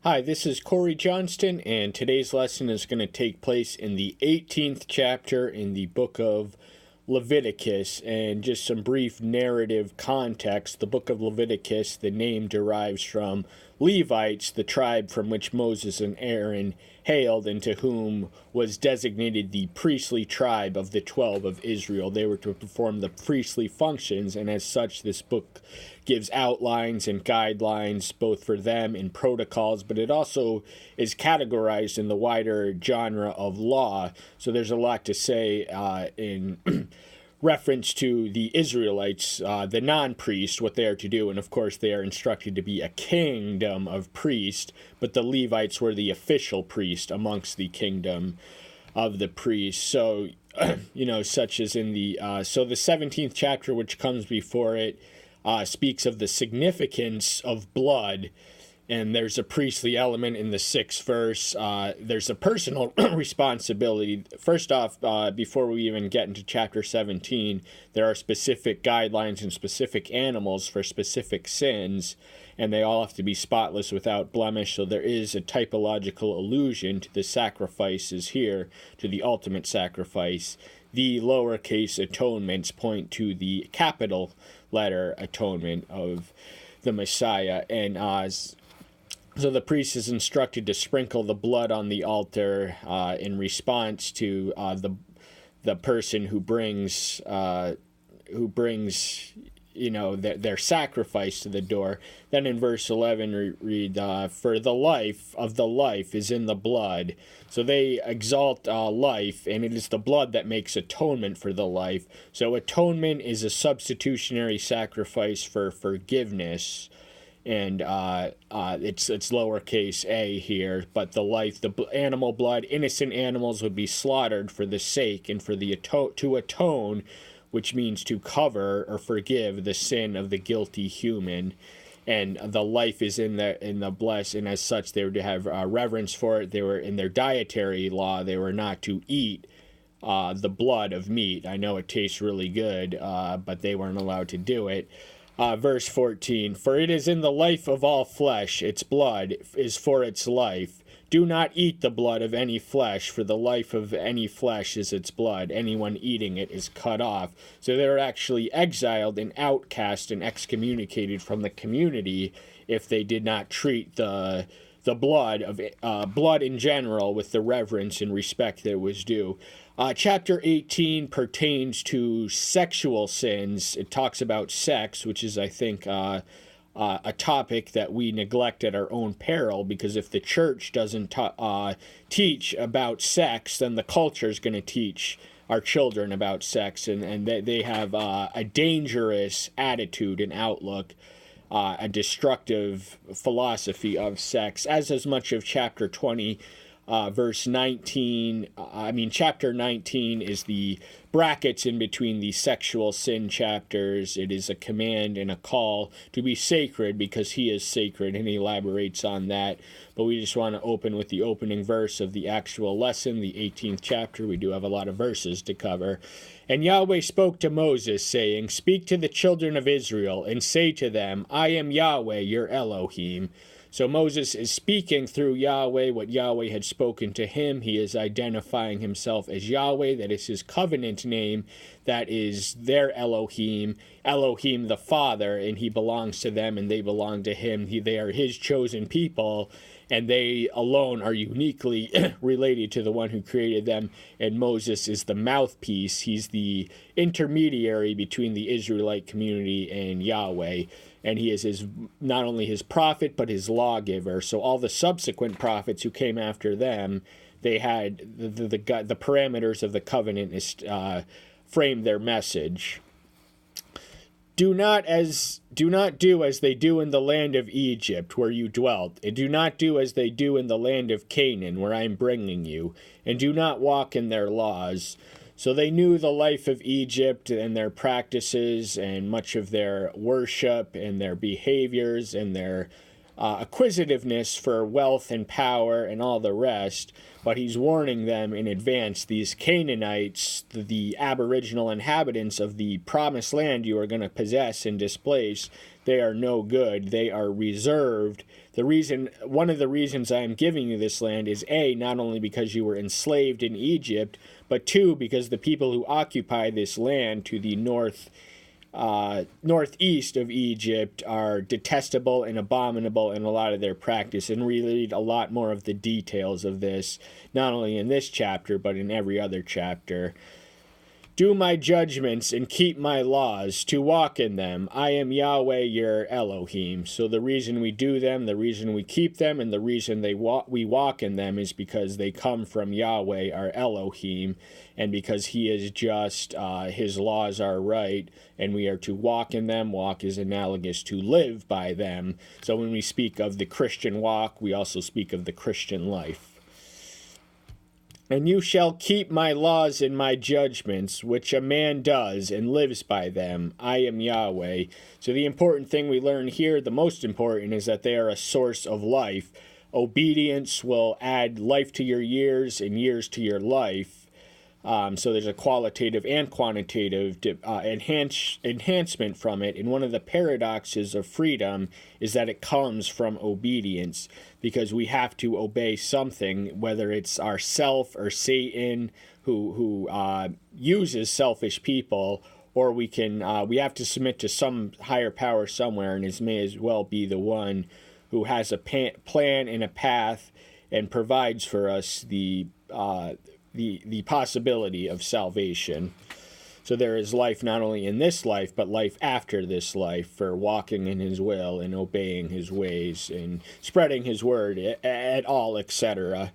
Hi, this is Corey Johnston, and today's lesson is going to take place in the 18th chapter in the book of Leviticus. And just some brief narrative context, the book of Leviticus, the name derives from Levites, the tribe from which Moses and Aaron hailed, and to whom was designated the priestly tribe of the 12 of Israel. They were to perform the priestly functions, and as such, this book gives outlines and guidelines both for them and protocols, but it also is categorized in the wider genre of law. So there's a lot to say in reference to the Israelites, the non-priest, what they are to do. And of course, they are instructed to be a kingdom of priests, but the Levites were the official priest amongst the kingdom of the priests. So, such as in the 17th chapter, which comes before it, speaks of the significance of blood, and there's a priestly element in the 6th verse. There's a personal responsibility. First off, before we even get into chapter 17, there are specific guidelines and specific animals for specific sins, and they all have to be spotless without blemish. So there is a typological allusion to the sacrifices here, to the ultimate sacrifice. The lowercase atonements point to the capital letter atonement of the Messiah. And so the priest is instructed to sprinkle the blood on the altar in response to the person who brings their sacrifice to the door. Then in verse 11 read, for the life of the life is in the blood. So they exalt life, and it is the blood that makes atonement for the life. So atonement is a substitutionary sacrifice for forgiveness, and it's lowercase a here, but the life, the animal blood, innocent animals would be slaughtered for the sake and for the to atone, which means to cover or forgive the sin of the guilty human. And the life is in the blessed, and as such, they were to have reverence for it. They were in their dietary law; they were not to eat the blood of meat. I know it tastes really good, but they weren't allowed to do it. Verse 14: For it is in the life of all flesh; its blood is for its life. Do not eat the blood of any flesh, for the life of any flesh is its blood. Anyone eating it is cut off. So they were actually exiled and outcast and excommunicated from the community if they did not treat the blood of blood in general with the reverence and respect that was due. Chapter 18 pertains to sexual sins. It talks about sex, which is, I think, a topic that we neglect at our own peril, because if the church doesn't teach about sex, then the culture is going to teach our children about sex, and they have a dangerous attitude and outlook, a destructive philosophy of sex, as much of chapter 20. Verse 19, chapter 19 is the brackets in between the sexual sin chapters. It is a command and a call to be sacred because he is sacred, and he elaborates on that. But we just want to open with the opening verse of the actual lesson, the 18th chapter. We do have a lot of verses to cover. And Yahweh spoke to Moses, saying, Speak to the children of Israel, and say to them, I am Yahweh, your Elohim. So Moses is speaking through Yahweh what Yahweh had spoken to him. He is identifying himself as Yahweh. That is his covenant name. That is their Elohim, Elohim the Father, and he belongs to them and they belong to him. They are his chosen people, and they alone are uniquely related to the one who created them. And Moses is the mouthpiece. He's the intermediary between the Israelite community and Yahweh. And he is not only his prophet, but his lawgiver. So all the subsequent prophets who came after them, they had the parameters of the covenant framed their message. Do not do as they do in the land of Egypt, where you dwelt, and do not do as they do in the land of Canaan, where I am bringing you, and do not walk in their laws. So they knew the life of Egypt and their practices and much of their worship and their behaviors and their acquisitiveness for wealth and power and all the rest, but he's warning them in advance. These Canaanites, the aboriginal inhabitants of the promised land you are going to possess and displace, they are no good. They are reserved. One of the reasons I am giving you this land is A, not only because you were enslaved in Egypt, but 2, because the people who occupy this land to the northeast of Egypt are detestable and abominable in a lot of their practice. And we read a lot more of the details of this, not only in this chapter, but in every other chapter. Do my judgments and keep my laws, to walk in them. I am Yahweh your Elohim. So the reason we do them, the reason we keep them, and the reason we walk in them is because they come from Yahweh our Elohim, and because he is just, his laws are right, and we are to walk in them. Walk is analogous to live by them. So when we speak of the Christian walk, we also speak of the Christian life. And you shall keep my laws and my judgments, which a man does and lives by them. I am Yahweh. So the important thing we learn here, the most important, is that they are a source of life. Obedience will add life to your years and years to your life. So there's a qualitative and quantitative enhancement from it. And one of the paradoxes of freedom is that it comes from obedience, because we have to obey something, whether it's ourself or Satan who uses selfish people, or we have to submit to some higher power somewhere, and it may as well be the one who has a plan and a path and provides for us the possibility of salvation. So there is life not only in this life, but life after this life, for walking in his will and obeying his ways and spreading his word at all, etc.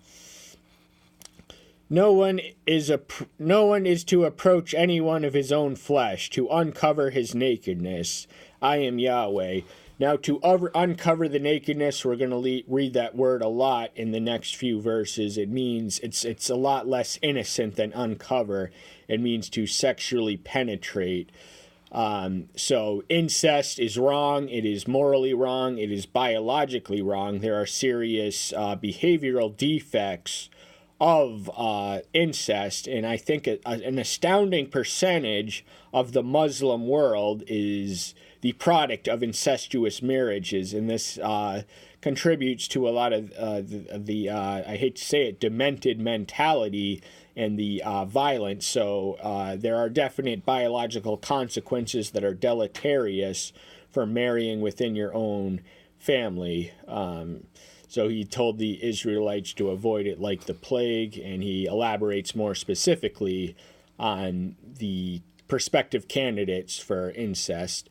No one is to approach anyone of his own flesh, to uncover his nakedness. I am Yahweh. Now, to uncover the nakedness, we're going to read that word a lot in the next few verses. It means it's a lot less innocent than uncover. It means to sexually penetrate. So incest is wrong. It is morally wrong. It is biologically wrong. There are serious behavioral defects of incest, and I think an astounding percentage of the Muslim world is the product of incestuous marriages, and this contributes to a lot of the I hate to say it, demented mentality and the violence. So there are definite biological consequences that are deleterious for marrying within your own family. So he told the Israelites to avoid it like the plague, and he elaborates more specifically on the prospective candidates for incest.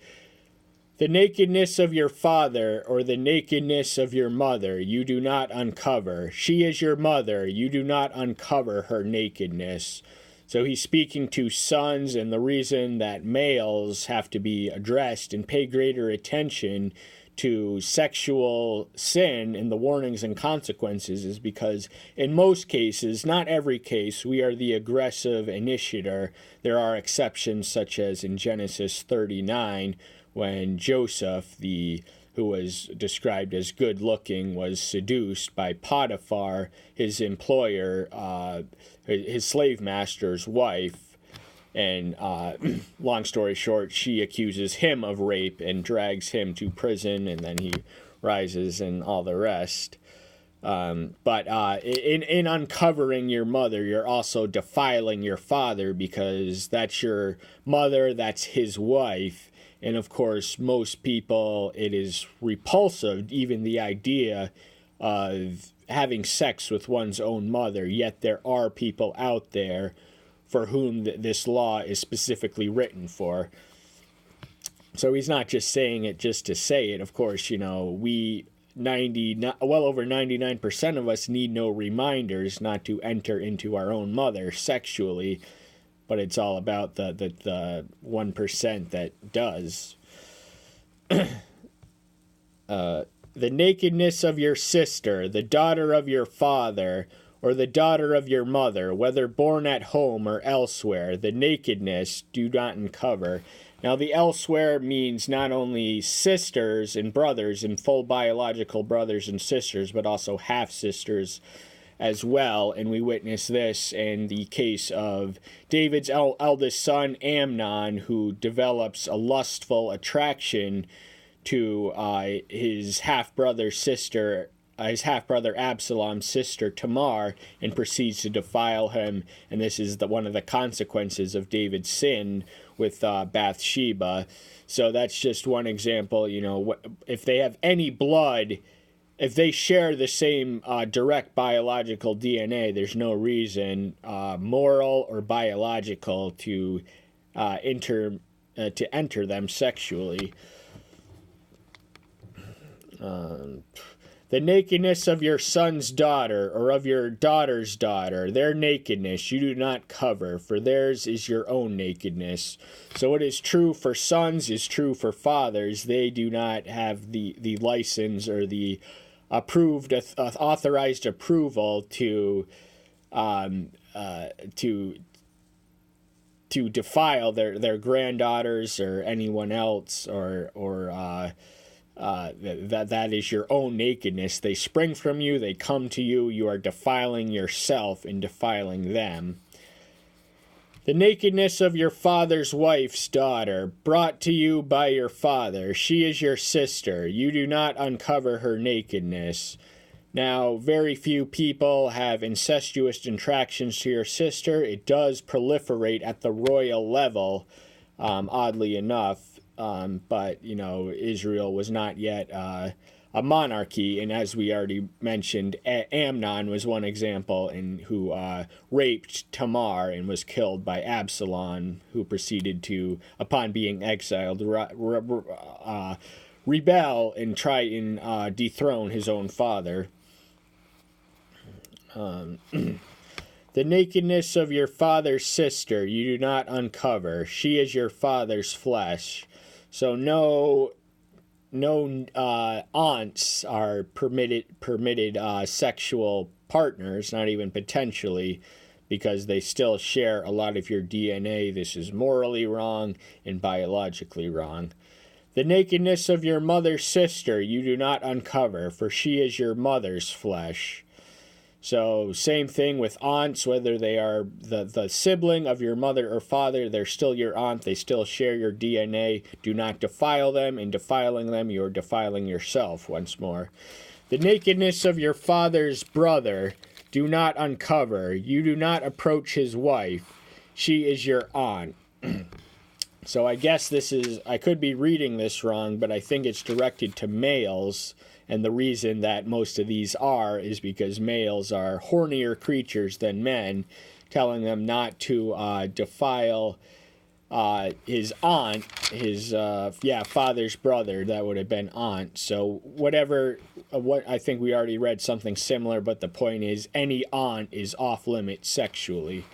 The nakedness of your father or the nakedness of your mother you do not uncover. She is your mother. You do not uncover her nakedness. So he's speaking to sons, and the reason that males have to be addressed and pay greater attention to sexual sin and the warnings and consequences is because in most cases, not every case, we are the aggressive initiator. There are exceptions, such as in Genesis 39, when Joseph, who was described as good looking, was seduced by Potiphar, his employer, his slave master's wife. And long story short, she accuses him of rape and drags him to prison, and then he rises and all the rest. But in uncovering your mother, you're also defiling your father, because that's your mother, that's his wife. And of course, most people, it is repulsive, even the idea of having sex with one's own mother. Yet there are people out there for whom this law is specifically written for. So he's not just saying it just to say it. Of course, well over 99% of us need no reminders not to enter into our own mother sexually, but it's all about the 1% that does. The nakedness of your sister, the daughter of your father, or the daughter of your mother, whether born at home or elsewhere, the nakedness do not uncover. Now, the elsewhere means not only sisters and brothers and full biological brothers and sisters, but also half-sisters as well. And we witness this in the case of David's eldest son, Amnon, who develops a lustful attraction to his half-brother Absalom's sister Tamar, and proceeds to defile him. And this is one of the consequences of David's sin with Bathsheba. So that's just one example. If they have any blood, if they share the same direct biological DNA, there's no reason, moral or biological, to enter them sexually. The nakedness of your son's daughter or of your daughter's daughter, their nakedness you do not cover, for theirs is your own nakedness. So what is true for sons is true for fathers. They do not have the license or the authorized approval to defile their granddaughters or anyone else, or that is your own nakedness. They spring from you, they come to you, you are defiling yourself in defiling them. The nakedness of your father's wife's daughter, brought to you by your father, she is your sister, you do not uncover her nakedness. Now, very few people have incestuous attractions to your sister. It does proliferate at the royal level, oddly enough. But, Israel was not yet a monarchy. And as we already mentioned, Amnon was one example who raped Tamar and was killed by Absalom, who proceeded to, upon being exiled, rebel and try and dethrone his own father. The nakedness of your father's sister you do not uncover. She is your father's flesh. So no aunts are permitted sexual partners, not even potentially, because they still share a lot of your DNA. This is morally wrong and biologically wrong. The nakedness of your mother's sister you do not uncover, for she is your mother's flesh. So same thing with aunts, whether they are the sibling of your mother or father, they're still your aunt, they still share your DNA. Do not defile them. In defiling them, you are defiling yourself once more. The nakedness of your father's brother do not uncover. You do not approach his wife. She is your aunt. So I guess I could be reading this wrong, but I think it's directed to males. And the reason that most of these is because males are hornier creatures than men, telling them not to defile his aunt, his father's brother. That would have been aunt. So what I think we already read something similar, but the point is any aunt is off limits sexually.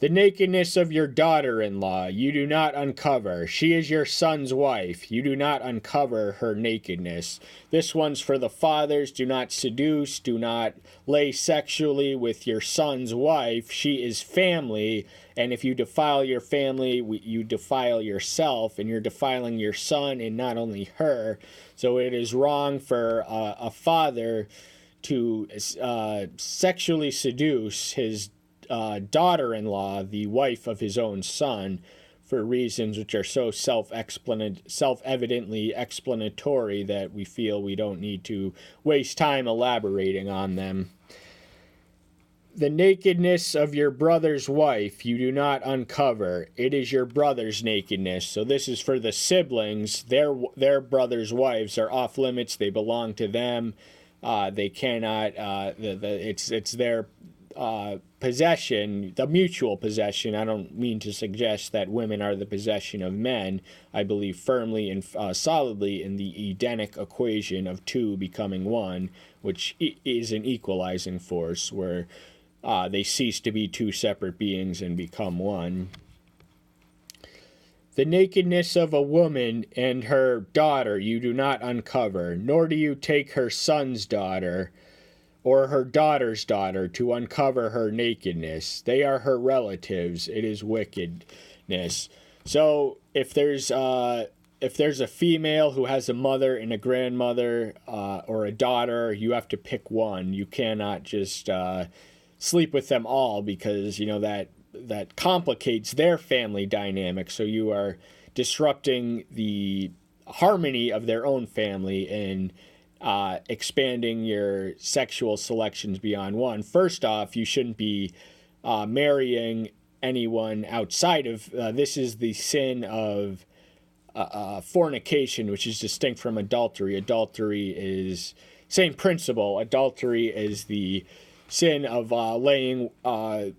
The nakedness of your daughter-in-law you do not uncover. She is your son's wife. You do not uncover her nakedness. This one's for the fathers. Do not seduce. Do not lay sexually with your son's wife. She is family. And if you defile your family, you defile yourself. And you're defiling your son and not only her. So it is wrong for a father to sexually seduce his daughter-in-law, the wife of his own son, for reasons which are so self-evidently explanatory that we feel we don't need to waste time elaborating on them. The nakedness of your brother's wife you do not uncover. It is your brother's nakedness. So this is for the siblings. Their brother's wives are off limits. They belong to them. They cannot. It's their possession, the mutual possession. I don't mean to suggest that women are the possession of men. I believe firmly and solidly in the Edenic equation of two becoming one, which is an equalizing force where they cease to be two separate beings and become one. The nakedness of a woman and her daughter you do not uncover, nor do you take her son's daughter, or her daughter's daughter to uncover her nakedness. They are her relatives. It is wickedness. So if there's a female who has a mother and a grandmother or a daughter, you have to pick one. You cannot just sleep with them all, because that complicates their family dynamic. So you are disrupting the harmony of their own family and expanding your sexual selections beyond one. First off, you shouldn't be marrying anyone outside of this is the sin of fornication, which is distinct from adultery. Adultery is same principle. Adultery is the sin of laying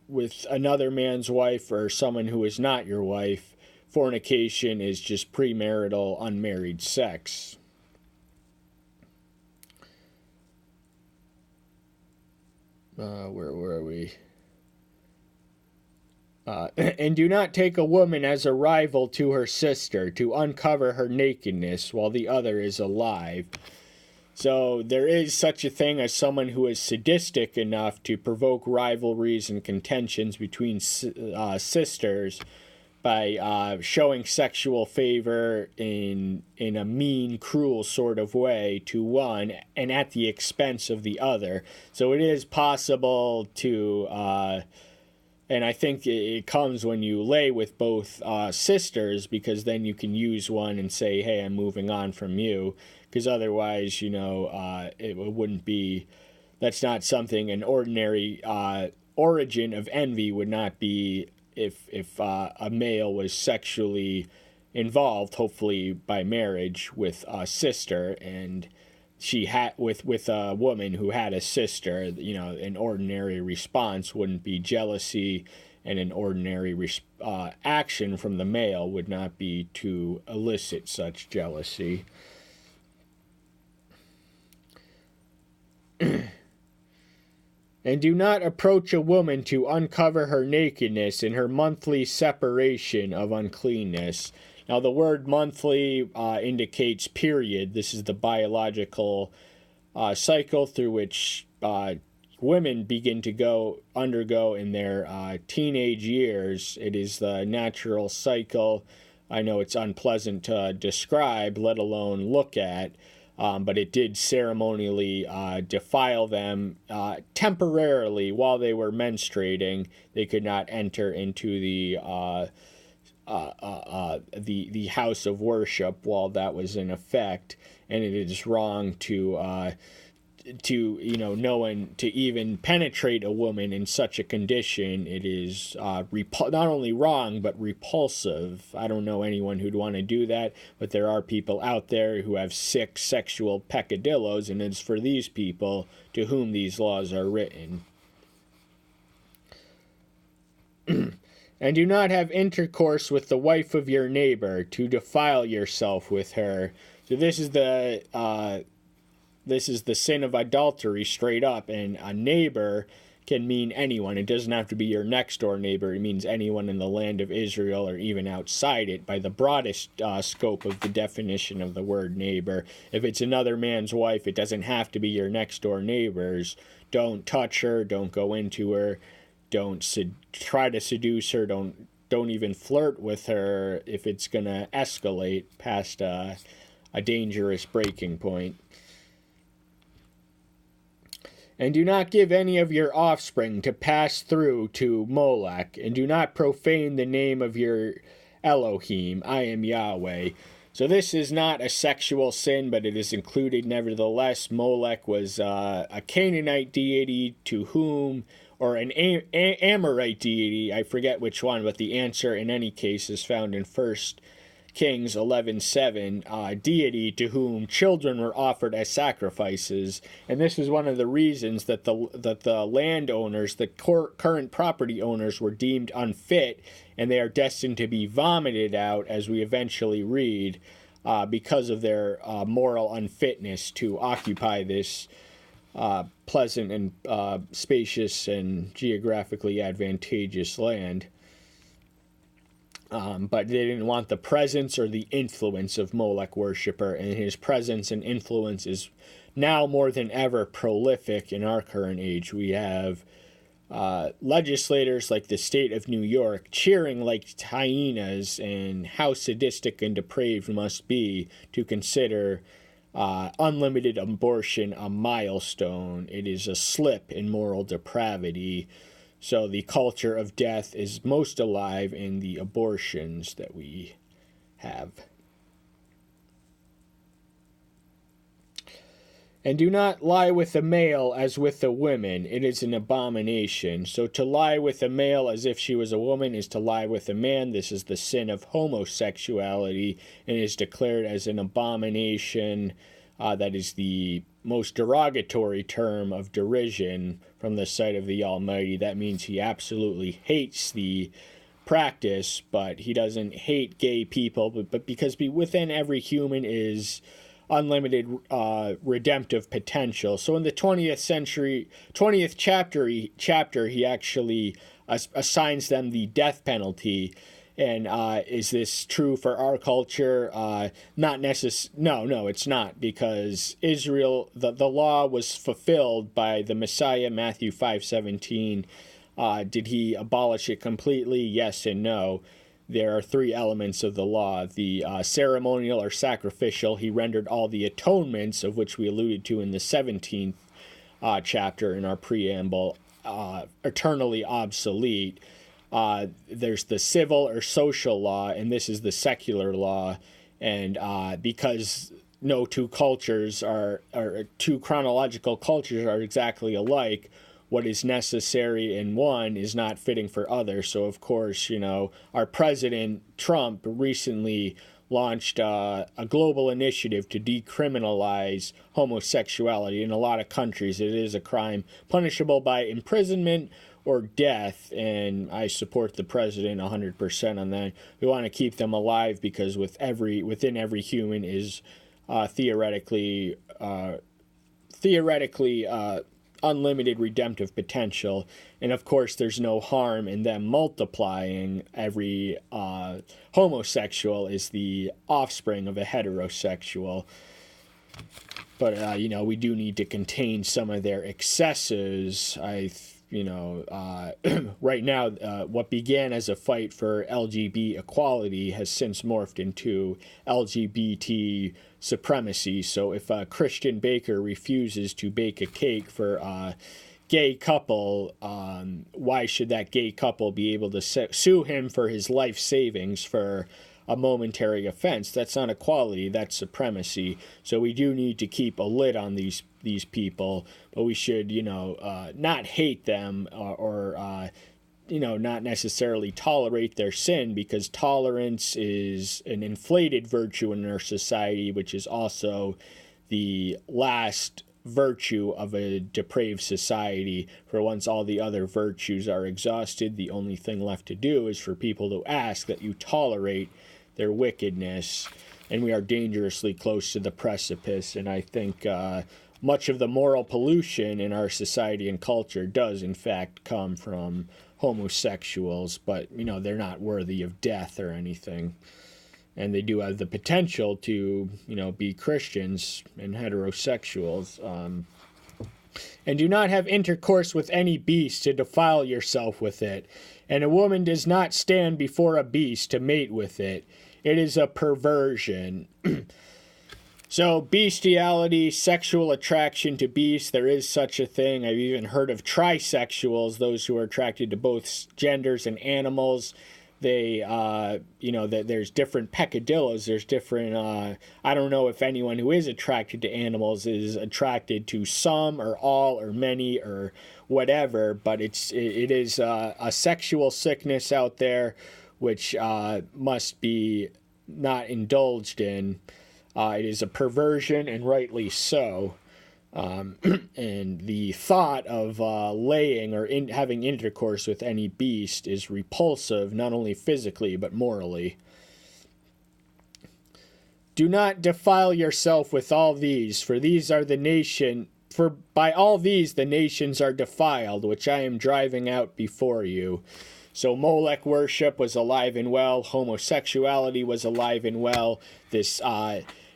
with another man's wife or someone who is not your wife. Fornication is just premarital, unmarried sex. Where were we? And do not take a woman as a rival to her sister to uncover her nakedness while the other is alive. So there is such a thing as someone who is sadistic enough to provoke rivalries and contentions between sisters by showing sexual favor in a mean, cruel sort of way to one and at the expense of the other. So it is possible to, and I think it comes when you lay with both sisters, because then you can use one and say, hey, I'm moving on from you, because otherwise, it wouldn't be, that's not something, an ordinary origin of envy would not be if a male was sexually involved, hopefully by marriage, with a sister, and she had with a woman who had a sister, an ordinary response wouldn't be jealousy, and an ordinary action from the male would not be to elicit such jealousy. And do not approach a woman to uncover her nakedness in her monthly separation of uncleanness. Now, the word monthly indicates period. This is the biological cycle through which women begin to undergo in their teenage years. It is the natural cycle. I know it's unpleasant to describe, let alone look at. But it did ceremonially defile them temporarily while they were menstruating. They could not enter into the house of worship while that was in effect, and it is wrong to even penetrate a woman in such a condition. It is not only wrong, but repulsive. I don't know anyone who'd want to do that, but there are people out there who have sick sexual peccadillos, and it's for these people to whom these laws are written. And do not have intercourse with the wife of your neighbor to defile yourself with her. So this is the sin of adultery straight up, and a neighbor can mean anyone. It doesn't have to be your next door neighbor. It means anyone in the land of Israel or even outside it by the broadest scope of the definition of the word neighbor. If it's another man's wife, it doesn't have to be your next door neighbors. Don't touch her. Don't go into her. Don't try to seduce her. Don't even flirt with her if it's going to escalate past a dangerous breaking point. And do not give any of your offspring to pass through to Molech, and do not profane the name of your Elohim. I am Yahweh. So this is not a sexual sin, but it is included nevertheless. Molech was a Canaanite deity to whom, or an Amorite deity, I forget which one, but the answer in any case is found in 1 Kings 11:7, deity to whom children were offered as sacrifices. And this is one of the reasons that the landowners, the current property owners, were deemed unfit, and they are destined to be vomited out, as we eventually read, because of their moral unfitness to occupy this pleasant and spacious and geographically advantageous land. But they didn't want the presence or the influence of Molech worshiper, and his presence and influence is now more than ever prolific in our current age. We have legislators like the state of New York cheering like hyenas, and how sadistic and depraved must be to consider unlimited abortion a milestone. It is a slip in moral depravity. So the culture of death is most alive in the abortions that we have. And do not lie with a male as with a woman. It is an abomination. So to lie with a male as if she was a woman is to lie with a man. This is the sin of homosexuality, and is declared as an abomination. That is the most derogatory term of derision from the sight of the Almighty. That means he absolutely hates the practice, but he doesn't hate gay people, but because within every human is unlimited redemptive potential. So in the 20th chapter, he actually assigns them the death penalty. And is this true for our culture? Not No, it's not, because Israel, the law was fulfilled by the Messiah, Matthew 5:17. Did he abolish it completely? Yes and no. There are three elements of the law. The ceremonial or sacrificial, he rendered all the atonements, of which we alluded to in the 17th chapter in our preamble, eternally obsolete. There's the civil or social law, and this is the secular law. And because no two cultures or two chronological cultures are exactly alike, what is necessary in one is not fitting for others. So, of course, our president, Trump, recently launched a global initiative to decriminalize homosexuality. In a lot of countries, it is a crime punishable by imprisonment or death, and I support the president 100% on that. We want to keep them alive because within every human is theoretically unlimited redemptive potential, and of course there's no harm in them multiplying. Every homosexual is the offspring of a heterosexual, but we do need to contain some of their excesses. Right now, what began as a fight for LGBT equality has since morphed into LGBT supremacy. So if a Christian baker refuses to bake a cake for a gay couple, why should that gay couple be able to sue him for his life savings for a momentary offense? That's not equality, that's supremacy. So we do need to keep a lid on these people, but we should, not hate them or not necessarily tolerate their sin, because tolerance is an inflated virtue in our society, which is also the last virtue of a depraved society. For once all the other virtues are exhausted, the only thing left to do is for people to ask that you tolerate their wickedness, and we are dangerously close to the precipice. And I think much of the moral pollution in our society and culture does in fact come from homosexuals, but they're not worthy of death or anything, and they do have the potential to be Christians and heterosexuals. And do not have intercourse with any beast to defile yourself with it, and a woman does not stand before a beast to mate with it. It is a perversion. So bestiality, sexual attraction to beasts, there is such a thing. I've even heard of trisexuals, those who are attracted to both genders and animals. They, there's different peccadillos. There's different, I don't know if anyone who is attracted to animals is attracted to some or all or many or whatever, but it is a sexual sickness out there which must be not indulged in. It is a perversion, and rightly so. And the thought of laying or having intercourse with any beast is repulsive, not only physically but morally. Do not defile yourself with all these, for by all these the nations are defiled, which I am driving out before you. So Molech worship was alive and well. Homosexuality was alive and well. This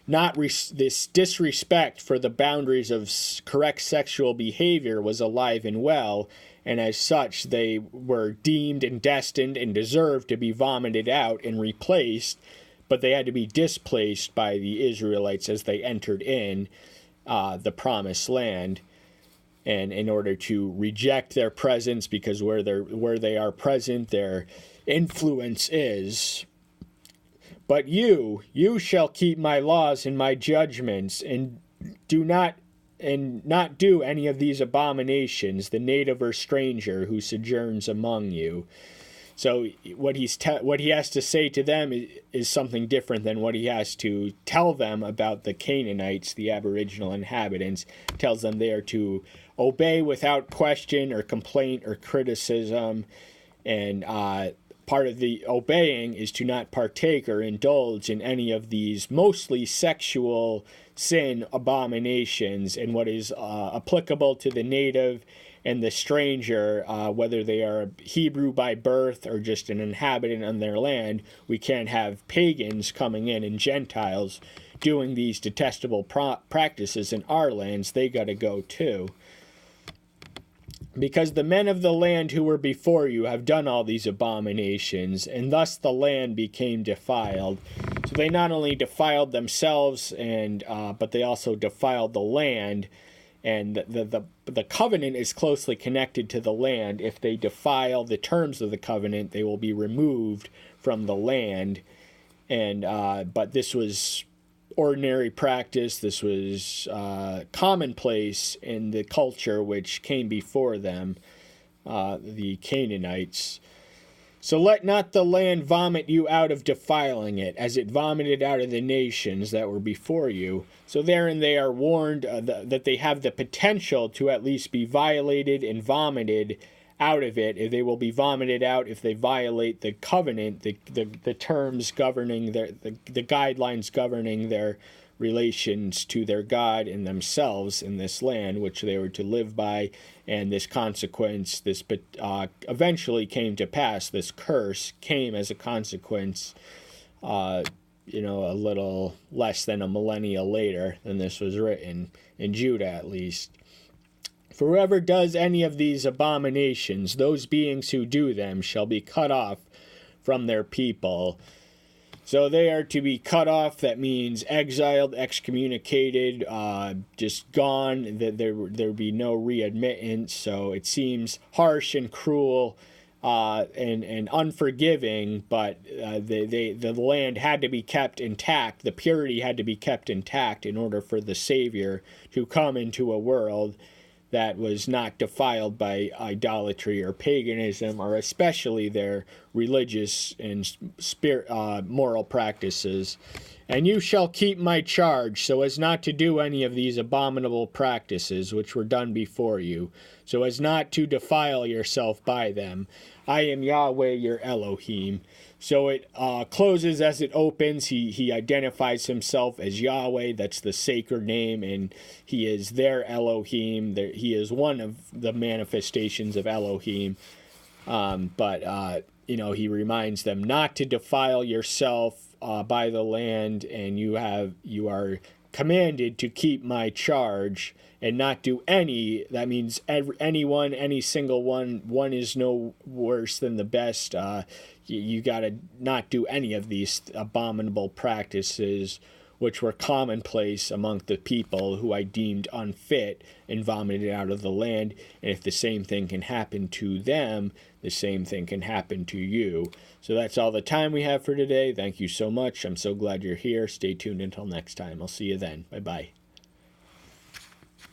this disrespect for the boundaries of correct sexual behavior was alive and well, and as such they were deemed and destined and deserved to be vomited out and replaced, but they had to be displaced by the Israelites as they entered in the promised land. And in order to reject their presence, because where they are present, their influence is. But you shall keep my laws and my judgments, and not do any of these abominations, the native or stranger who sojourns among you. So what he has to say to them is something different than what he has to tell them about the Canaanites, the aboriginal inhabitants. Tells them they are to obey without question or complaint or criticism, and part of the obeying is to not partake or indulge in any of these mostly sexual sin abominations, and what is applicable to the native and the stranger, whether they are Hebrew by birth or just an inhabitant on their land. We can't have pagans coming in and Gentiles doing these detestable practices in our lands. They got to go too. Because the men of the land who were before you have done all these abominations, and thus the land became defiled. So they not only defiled themselves, but they also defiled the land. And the covenant is closely connected to the land. If they defile the terms of the covenant, they will be removed from the land. And but this was ordinary practice. This was commonplace in the culture which came before them, the Canaanites. So let not the land vomit you out of defiling it, as it vomited out of the nations that were before you. So therein they are warned that they have the potential to at least be violated and vomited out of it. If they will be vomited out if they violate the covenant, the terms governing the guidelines governing their relations to their God and themselves in this land, which they were to live by. And this consequence, eventually came to pass. This curse came as a consequence, a little less than a millennia later than this was written, in Judah at least. For whoever does any of these abominations, those beings who do them shall be cut off from their people. So they are to be cut off. That means exiled, excommunicated, just gone. That there would be no readmittance. So it seems harsh and cruel and unforgiving, but the land had to be kept intact. The purity had to be kept intact in order for the Savior to come into a world that was not defiled by idolatry or paganism, or especially their religious and moral practices. And you shall keep my charge, so as not to do any of these abominable practices which were done before you, so as not to defile yourself by them. I am Yahweh your Elohim. So it closes as it opens. He identifies himself as Yahweh. That's the sacred name, and he is their Elohim. He is one of the manifestations of Elohim. He reminds them not to defile yourself by the land, and you are commanded to keep my charge and not do any. That means anyone, any single one. One is no worse than the best. You got to not do any of these abominable practices which were commonplace among the people who I deemed unfit and vomited out of the land. And if the same thing can happen to them, the same thing can happen to you. So that's all the time we have for today. Thank you so much. I'm so glad you're here. Stay tuned until next time. I'll see you then. Bye-bye.